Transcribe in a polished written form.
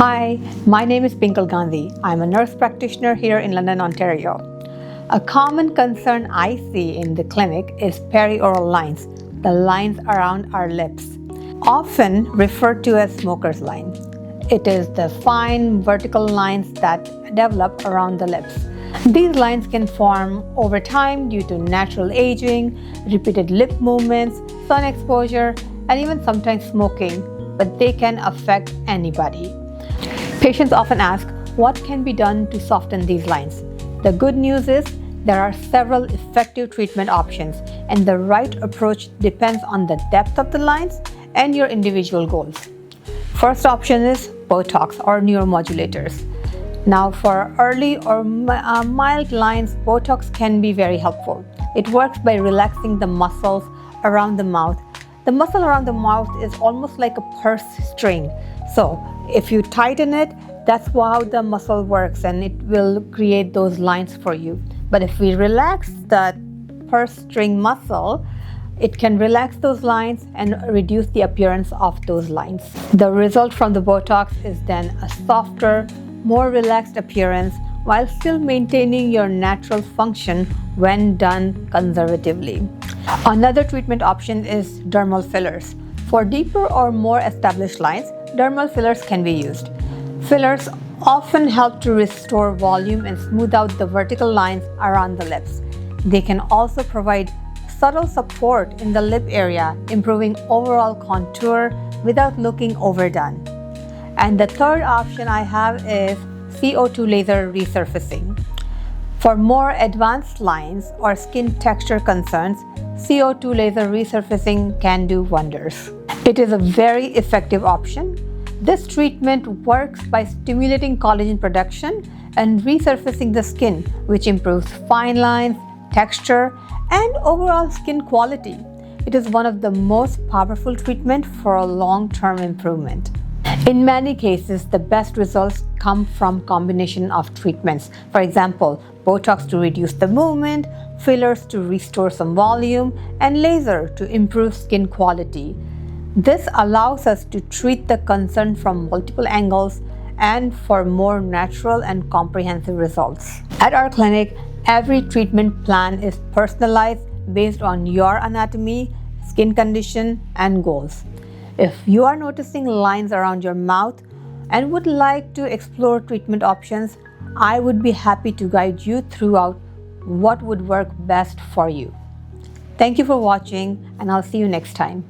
Hi, my name is Pinkal Gandhi. I'm a nurse practitioner here in London, Ontario. A common concern I see in the clinic is perioral lines, the lines around our lips, often referred to as smoker's line. It is the fine vertical lines that develop around the lips. These lines can form over time due to natural aging, repeated lip movements, sun exposure, and even sometimes smoking, but they can affect anybody. Patients often ask, what can be done to soften these lines? The good news is there are several effective treatment options, and the right approach depends on the depth of the lines and your individual goals. First option is Botox or neuromodulators. Now, for early or mild lines, Botox can be very helpful. It works by relaxing the muscles around the mouth. The muscle around the mouth is almost like a purse string. So if you tighten it, that's how the muscle works, and it will create those lines for you. But if we relax that purse string muscle, it can relax those lines and reduce the appearance of those lines. The result from the Botox is then a softer, more relaxed appearance while still maintaining your natural function when done conservatively. Another treatment option is dermal fillers. For deeper or more established lines, dermal fillers can be used. Fillers often help to restore volume and smooth out the vertical lines around the lips. They can also provide subtle support in the lip area, improving overall contour without looking overdone. And the third option I have is CO2 laser resurfacing. For more advanced lines or skin texture concerns, CO2 laser resurfacing can do wonders. It is a very effective option. This treatment works by stimulating collagen production and resurfacing the skin, which improves fine lines, texture, and overall skin quality. It is one of the most powerful treatments for a long-term improvement. In many cases, the best results come from combination of treatments. For example, Botox to reduce the movement, fillers to restore some volume, and laser to improve skin quality. This allows us to treat the concern from multiple angles and for more natural and comprehensive results. At our clinic, every treatment plan is personalized based on your anatomy, skin condition, and goals. If you are noticing lines around your mouth and would like to explore treatment options, I would be happy to guide you throughout what would work best for you. Thank you for watching, and I'll see you next time.